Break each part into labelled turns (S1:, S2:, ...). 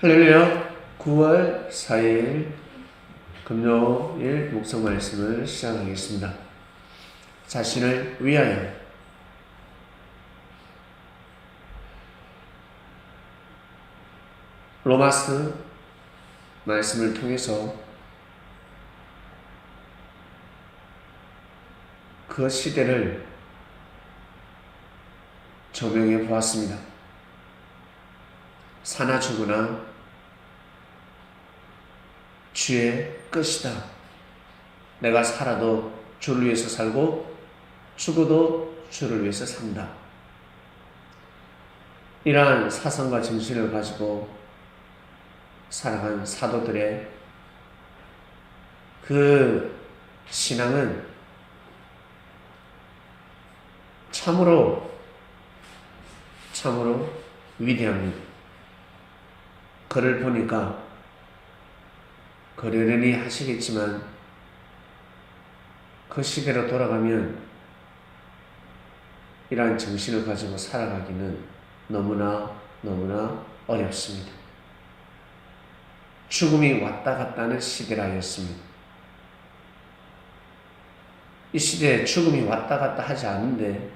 S1: 할렐루야. 9월 4일 금요일 목성 말씀을 시작하겠습니다. 자신을 위하여. 로마스 말씀을 통해서 그 시대를 조명해 보았습니다. 사나 죽으나 주의 끝이다. 내가 살아도 주를 위해서 살고 죽어도 주를 위해서 산다. 이러한 사상과 정신을 가지고 살아간 사도들의 그 신앙은 참으로 위대합니다. 그를 보니까 그러려니 하시겠지만 그 시대로 돌아가면 이러한 정신을 가지고 살아가기는 너무나 어렵습니다. 죽음이 왔다 갔다 하는 시대라였습니다. 이 시대에 죽음이 왔다 갔다 하지 않는데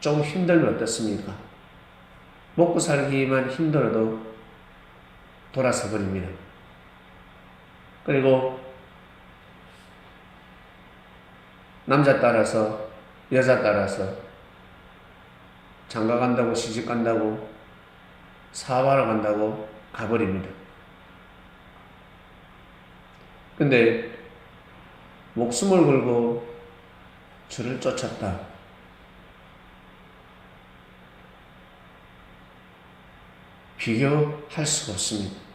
S1: 좀 힘들면 어떻습니까? 먹고 살기만 힘들어도 돌아서 버립니다. 그리고 남자 따라서 여자 따라서 장가 간다고 시집 간다고 사업하러 간다고 가버립니다. 근데 목숨을 걸고 주를 쫓았다. 비교할 수가 없습니다.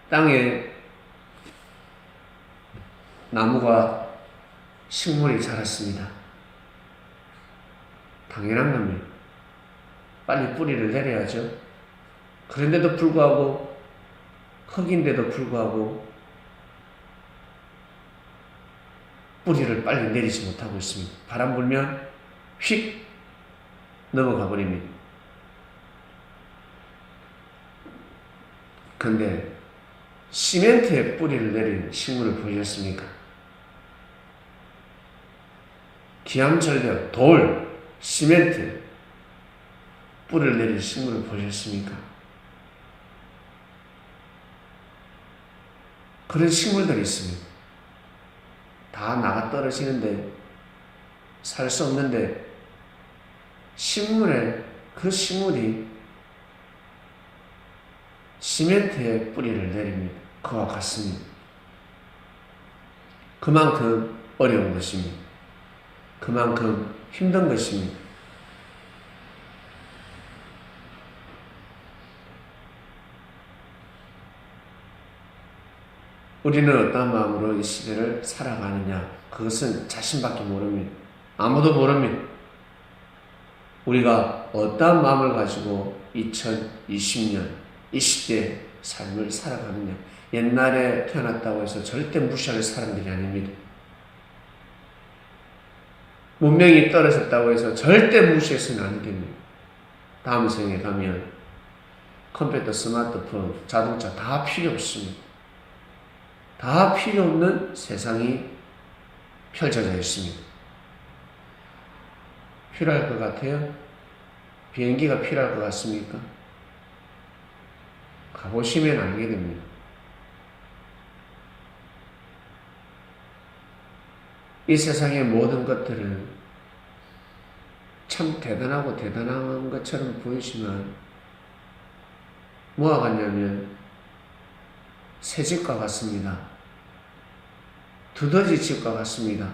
S1: 땅에 나무가 식물이 자랐습니다. 당연한 겁니다. 빨리 뿌리를 내려야죠. 그런데도 불구하고 흙인데도 불구하고 뿌리를 빨리 내리지 못하고 있습니다. 바람 불면 휙 넘어가 버립니다. 그런데 시멘트에 뿌리를 내린 식물을 보셨습니까? 기암절벽, 돌, 시멘트 뿌리를 내린 식물을 보셨습니까? 그런 식물들이 있습니다. 다 나가 떨어지는데 살 수 없는데 그 식물이 시멘트에 뿌리를 내립니다. 그와 같습니다. 그만큼 어려운 것입니다. 그만큼 힘든 것입니다. 우리는 어떤 마음으로 이 시대를 살아가느냐? 그것은 자신밖에 모릅니다. 아무도 모릅니다. 우리가 어떤 마음을 가지고 2020년 이 시대의 삶을 살아가느냐? 옛날에 태어났다고 해서 절대 무시할 사람들이 아닙니다. 문명이 떨어졌다고 해서 절대 무시해서는 안 됩니다. 다음 생에 가면 컴퓨터, 스마트폰, 자동차 다 필요 없습니다. 다 필요 없는 세상이 펼쳐져 있습니다. 필요할 것 같아요? 비행기가 필요할 것 같습니까? 가보시면 알게 됩니다. 이 세상의 모든 것들은 참 대단하고 대단한 것처럼 보이지만 뭐와 같냐면 새집과 같습니다. 두더지 집과 같습니다.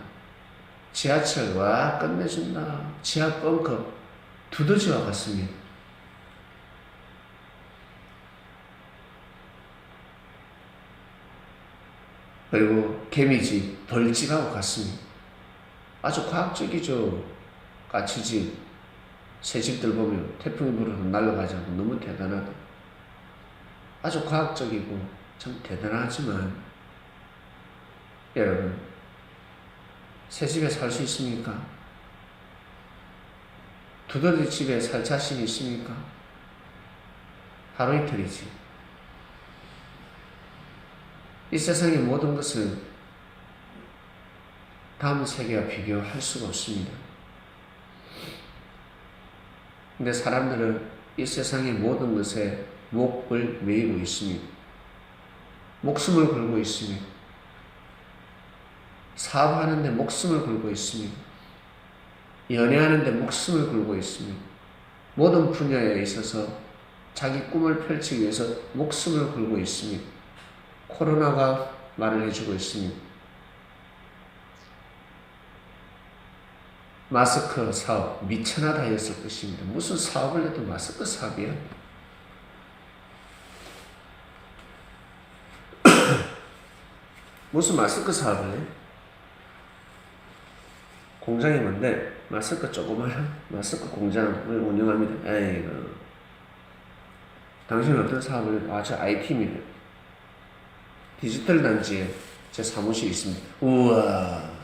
S1: 지하철 와 끝내준다. 지하 벙커 두더지와 같습니다. 그리고 개미집, 벌집하고 같습니다. 아주 과학적이죠. 까치집, 새집들 보면 태풍이 불어서 날아가지 않고 너무 대단하다. 아주 과학적이고 참 대단하지만 여러분 새집에 살 수 있습니까? 두더지 집에 살 자신이 있습니까? 하루 이틀이지. 이 세상의 모든 것은 다음 세계와 비교할 수가 없습니다. 근데 사람들은 이 세상의 모든 것에 목을 매이고 있습니다. 목숨을 걸고 있습니다. 사업하는데 목숨을 걸고 있습니다. 연애하는데 목숨을 걸고 있습니다. 모든 분야에 있어서 자기 꿈을 펼치기 위해서 목숨을 걸고 있습니다. 코로나가 말을 해주고 있습니다. 마스크 사업 미천하다였을 것입니다. 무슨 사업을 해도 마스크 사업이야? 무슨 마스크 사업을 해? 공장이 뭔데? 마스크 조그마한 마스크 공장을 운영합니다. 에이구. 당신은 어떤 사업을? 저 IT입니다. 디지털 단지에 제 사무실이 있습니다. 우와.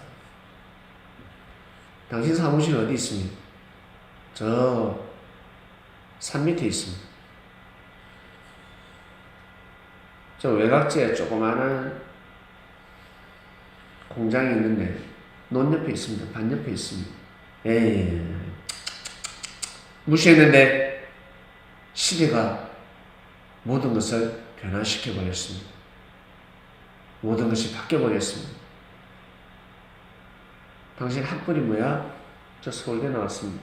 S1: 당신 사무실 어디 있습니까? 저 산 밑에 있습니다. 저 외곽지에 조그마한 공장이 있는데 논 옆에 있습니다. 반 옆에 있습니다. 에이, 무시했는데 시대가 모든 것을 변화시켜 버렸습니다. 모든 것이 바뀌어 버렸습니다. 당신 학벌이 뭐야? 저 서울대 나왔습니다.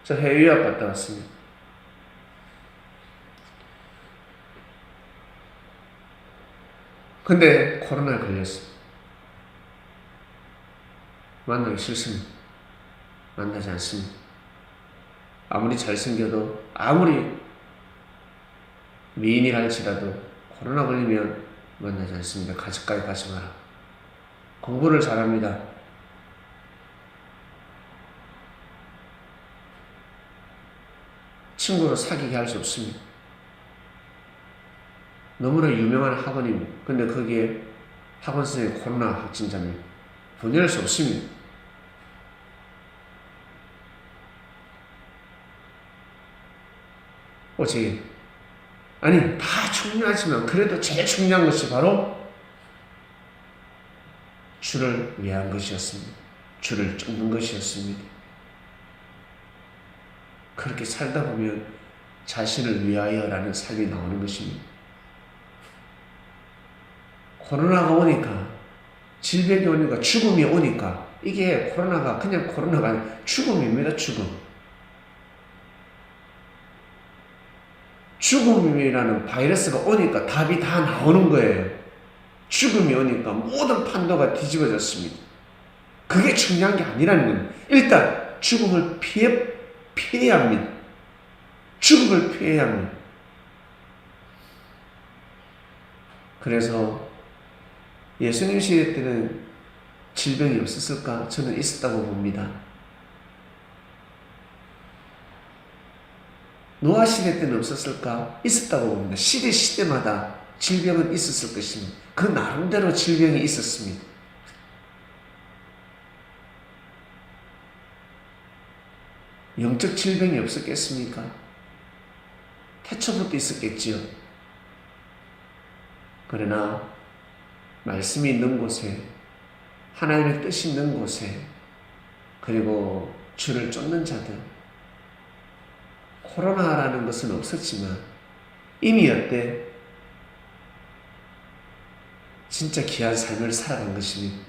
S1: 저 해외유학 갔다 왔습니다. 근데 코로나에 걸렸어. 만나기 싫습니다. 만나지 않습니다. 아무리 잘생겨도, 아무리 미인이랄지라도 코로나 걸리면 만나지 않습니다. 가까이 가지 마라. 공부를 잘합니다. 친구로 사귀게 할 수 없습니다. 너무나 유명한 학원입니다. 근데 거기에 학원 선생님이 코로나 확진자입니다. 보낼 수 없습니다. 오직 아니 다 중요하지만 그래도 제일 중요한 것이 바로 주를 위한 것이었습니다. 주를 쫓는 것이었습니다. 그렇게 살다 보면 자신을 위하여라는 삶이 나오는 것입니다. 코로나가 오니까, 질병이 오니까, 죽음이 오니까, 이게 코로나가 그냥 코로나가 아니라 죽음입니다. 죽음이라는 바이러스가 오니까 답이 다 나오는 거예요. 죽음이 오니까 모든 판도가 뒤집어졌습니다. 그게 중요한 게 아니라는 겁니다. 일단 죽음을 피해야 합니다. 죽음을 피해야 합니다. 그래서 예수님 시대 때는 질병이 없었을까? 저는 있었다고 봅니다. 노아 시대 때는 없었을까? 있었다고 봅니다. 시대마다 질병은 있었을 것입니다. 그 나름대로 질병이 있었습니다. 영적 질병이 없었겠습니까? 태초부터 있었겠지요. 그러나 말씀이 있는 곳에, 하나님의 뜻이 있는 곳에, 그리고 주를 쫓는 자들, 코로나라는 것은 없었지만 이미 여태 진짜 귀한 삶을 살아간 것입니다.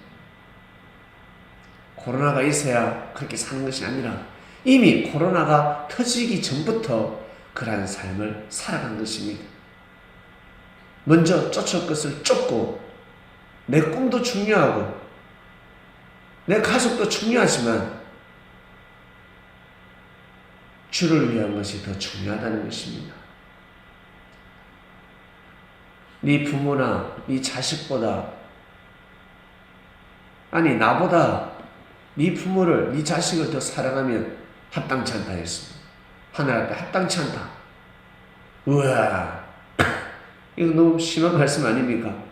S1: 코로나가 있어야 그렇게 사는 것이 아니라 이미 코로나가 터지기 전부터 그러한 삶을 살아간 것입니다. 먼저 쫓을 것을 쫓고, 내 꿈도 중요하고 내 가족도 중요하지만 주를 위한 것이 더 중요하다는 것입니다. 네 부모나 네 자식보다, 아니 나보다 네 부모를, 네 자식을 더 사랑하면 합당치 않다 했습니다. 하늘 앞에 합당치 않다. 우와, 이거 너무 심한 말씀 아닙니까?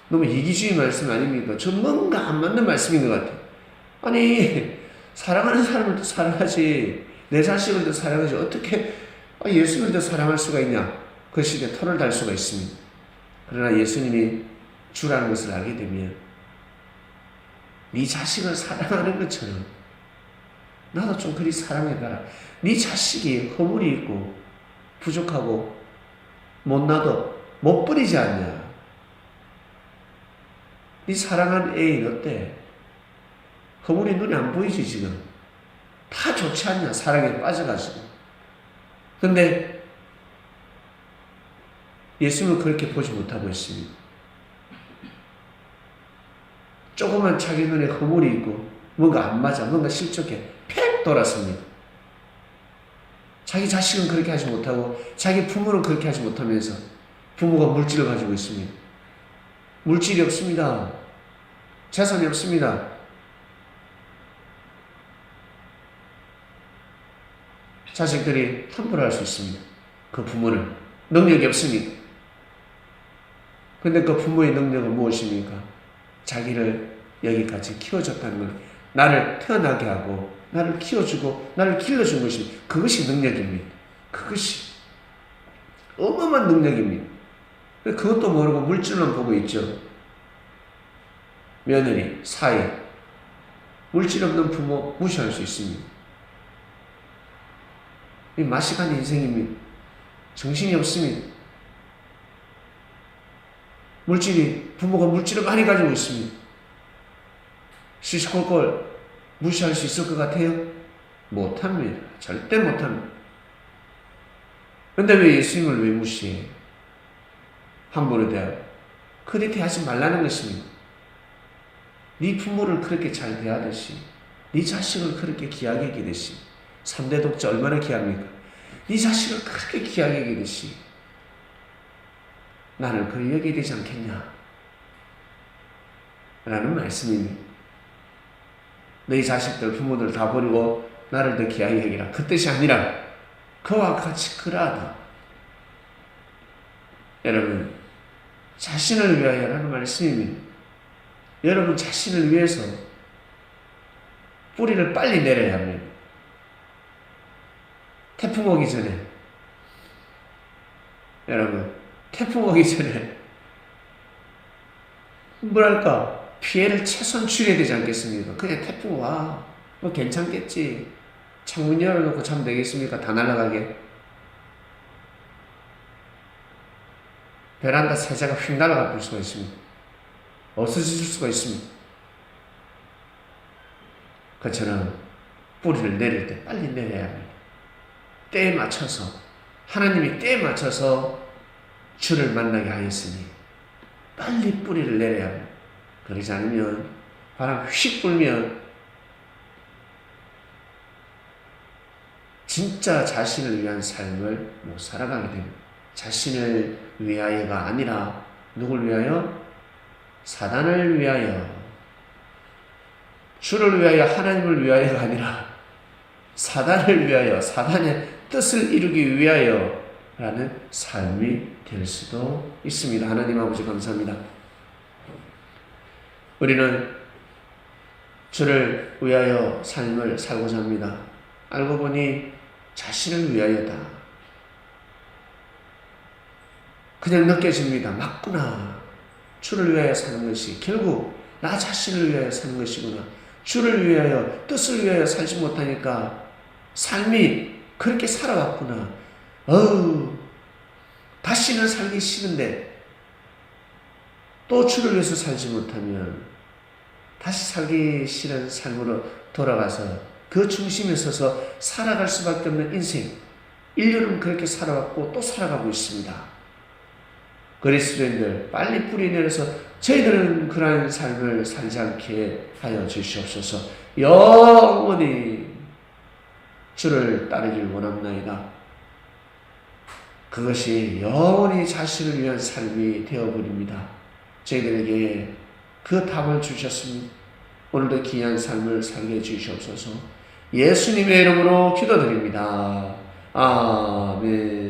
S1: 너무 이기주의 말씀 아닙니까? 저 뭔가 안 맞는 말씀인 것 같아요. 아니 사랑하는 사람을 더 사랑하지, 내 자식을 더 사랑하지, 어떻게 예수님을 더 사랑할 수가 있냐? 그 시대에 토를 달 수가 있습니다. 그러나 예수님이 주라는 것을 알게 되면 네 자식을 사랑하는 것처럼 나도 좀 그리 사랑해봐라. 네 자식이 허물이 있고 부족하고 못나도 못 버리지 않냐? 네 사랑한 애인 어때? 허물이 눈에 안 보이지 지금? 다 좋지 않냐? 사랑에 빠져가지고. 근데 예수님은 그렇게 보지 못하고 있습니다. 조그만 자기 눈에 허물이 있고 뭔가 안 맞아, 뭔가 실족해, 팩 돌았습니다. 자기 자식은 그렇게 하지 못하고 자기 부모는 그렇게 하지 못하면서 부모가 물질을 가지고 있습니다. 물질이 없습니다. 재산이 없습니다. 자식들이 함부로 할 수 있습니다. 그 부모는 능력이 없습니다. 근데 그 부모의 능력은 무엇입니까? 자기를 여기까지 키워줬다는 것, 나를 태어나게 하고 나를 키워주고 나를 길러준 것입니다. 그것이 능력입니다. 그것이 어마어마한 능력입니다. 그것도 모르고 물질만 보고 있죠. 며느리, 사위, 물질 없는 부모 무시할 수 있습니다. 이 맛이 간 인생입니다. 정신이 없습니다. 부모가 물질을 많이 가지고 있습니다. 시시콜콜 무시할 수 있을 것 같아요? 못합니다. 절대 못합니다. 근데 왜 예수님을 왜 무시해? 함부로 대하고. 그렇게 대하지 말라는 것입니다. 네 부모를 그렇게 잘 대하듯이 네 자식을 그렇게 귀하게 여기듯이 3대 독자 얼마나 귀합니까? 네 자식을 그렇게 귀하게 여기듯이 나를 그리 여기야 되지 않겠냐? 라는 말씀입니다. 너희 자식들, 부모들 다 버리고 나를 더 귀하게 여기라. 그 뜻이 아니라 그와 같이 그러하다. 여러분, 자신을 위하여라는 말씀입니다. 여러분 자신을 위해서 뿌리를 빨리 내려야 합니다. 태풍 오기 전에, 여러분 태풍 오기 전에 뭐랄까 피해를 최소한 줄여야 되지 않겠습니까? 그냥 태풍 와, 뭐 괜찮겠지, 창문 열어놓고 자면 되겠습니까? 다 날아가게. 베란다 세제가 휙 날아가 볼 수가 있습니다. 없어질 수가 있습니다. 그처럼 뿌리를 내릴 때 빨리 내려야 합니다. 때에 맞춰서, 하나님이 때에 맞춰서 주를 만나게 하였으니 빨리 뿌리를 내려야 합니다. 그러지 않으면 바람 휙 불면 진짜 자신을 위한 삶을 못 살아가게 됩니다. 자신을 위하여가 아니라 누굴 위하여? 사단을 위하여. 주를 위하여, 하나님을 위하여가 아니라 사단을 위하여, 사단의 뜻을 이루기 위하여 라는 삶이 될 수도 있습니다. 하나님 아버지 감사합니다. 우리는 주를 위하여 삶을 살고자 합니다. 알고 보니 자신을 위하여다. 그냥 느껴집니다. 맞구나. 주를 위하여 사는 것이 결국 나 자신을 위하여 사는 것이구나. 주를 위하여, 뜻을 위하여 살지 못하니까 삶이 그렇게 살아왔구나. 다시는 살기 싫은데 또 주를 위해서 살지 못하면 다시 살기 싫은 삶으로 돌아가서 그 중심에 서서 살아갈 수밖에 없는 인생, 인류는 그렇게 살아왔고 또 살아가고 있습니다. 그리스도인들 빨리 뿌리 내려서 저희들은 그러한 삶을 살지 않게 하여 주시옵소서. 영원히 주를 따르길 원합나이다. 그것이 영원히 자신을 위한 삶이 되어버립니다. 저희들에게 그 답을 주셨습니다. 오늘도 귀한 삶을 살게 해주시옵소서. 예수님의 이름으로 기도드립니다. 아멘.